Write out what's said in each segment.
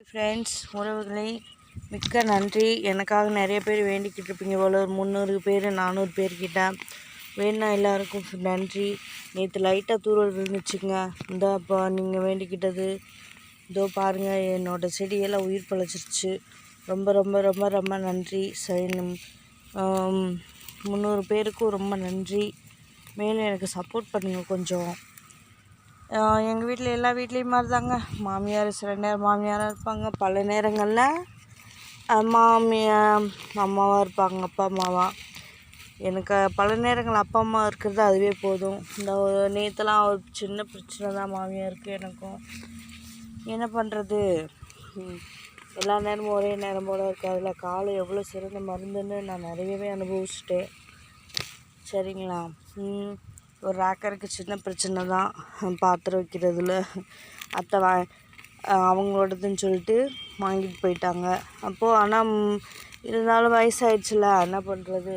Friends, உறவுகளே, மிக்க நன்றி. எனக்காக நிறைய பேர் வேண்டிக்கிட்டு இருப்பீங்க போல, ஒரு 300 பேர் 400 பேர்கிட்ட வேணா எல்லாருக்கும் நன்றி. நேற்று லைட்டாக தூரல் விழுந்துச்சுங்க. இந்த அப்போ நீங்கள் வேண்டிக்கிட்டது இதோ பாருங்கள், என்னோடய செடியெல்லாம் உயிர் பழச்சிருச்சு. ரொம்ப ரொம்ப ரொம்ப ரொம்ப நன்றி. சரி, 300 பேருக்கும் ரொம்ப நன்றி. மேலும் எனக்கு சப்போர்ட் பண்ணுங்கள் கொஞ்சம். எங்கள் வீட்டில் எல்லா வீட்லேயும் மாதிரி தாங்க. மாமியார் சில நேரம் மாமியாராக இருப்பாங்க, பல நேரங்களில் அம்மாவாக இருப்பாங்க, அப்பா அம்மாவா. எனக்கு பல நேரங்கள் அப்பா அம்மா இருக்கிறது அதுவே போதும். இந்த நேற்றுலாம் ஒரு சின்ன பிரச்சனை தான் மாமியாருக்கு எனக்கும். என்ன பண்ணுறது, எல்லா நேரமும் ஒரே நேரம் போல் இருக்காதுல்ல. காலம் எவ்வளோ சிறந்த மருந்துன்னு நான் நிறையவே அனுபவிச்சிட்டேன். சரிங்களா. ஒரு ரேக்கருக்கு சின்ன பிரச்சனை தான், பாத்திரம் வைக்கிறதுல. அத்தை அவங்களோடதுன்னு சொல்லிட்டு வாங்கிட்டு போயிட்டாங்க. அப்போது ஆனால் இருந்தாலும் வயசாகிடுச்சுல, என்ன பண்ணுறது.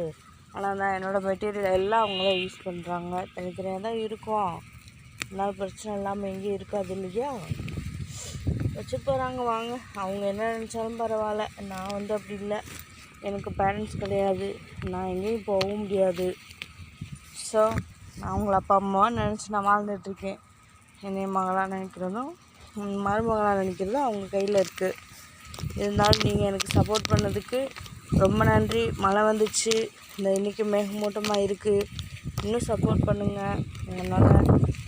ஆனால் நான் என்னோடய மெட்டீரியல் எல்லாம் அவங்களாம் யூஸ் பண்ணுறாங்க. தனித்தனியாக தான் இருக்கும், அதனால் பிரச்சனை இல்லாமல் எங்கேயும் இருக்காது இல்லையா. வச்சு போகிறாங்க, வாங்க. அவங்க என்ன நினச்சாலும் பரவாயில்ல. நான் அப்படி இல்லை. எனக்கு பேரண்ட்ஸ் கிடையாது, நான் எங்கேயும் போகவும் முடியாது. ஸோ நான் அவங்கள அப்பா அம்மாவாக நினச்சி நான் வாழ்ந்துட்டுருக்கேன். என்னைய மகளாக நினைக்கிறதும் மருமகளாக நினைக்கிறதும் அவங்க கையில் இருக்குது. இருந்தாலும் நீங்கள் எனக்கு சப்போர்ட் பண்ணதுக்கு ரொம்ப நன்றி. மழை வந்துச்சு, இந்த இன்றைக்கி மேகமூட்டமாக இருக்குது. இன்னும் சப்போர்ட் பண்ணுங்கள். அதனால்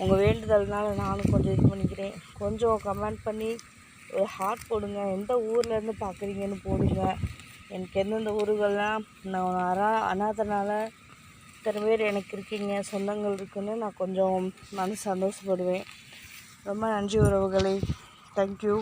உங்கள் வேண்டுதல்னால நானும் கொஞ்சம் இது பண்ணிக்கிறேன். கொஞ்சம் கமெண்ட் பண்ணி ஒரு ஹார்ட் போடுங்க. எந்த ஊர்லேருந்து பார்க்குறீங்கன்னு போடுங்க. எனக்கு எந்தெந்த ஊர்கள்லாம் நான் அனாதனால் இத்தனை பேர் எனக்கு இருக்கீங்க, சொந்தங்கள் இருக்குன்னு நான் கொஞ்சம் மனசு சந்தோஷப்படுவேன். ரொம்ப நன்றி உறவுகளே. தேங்க்யூ.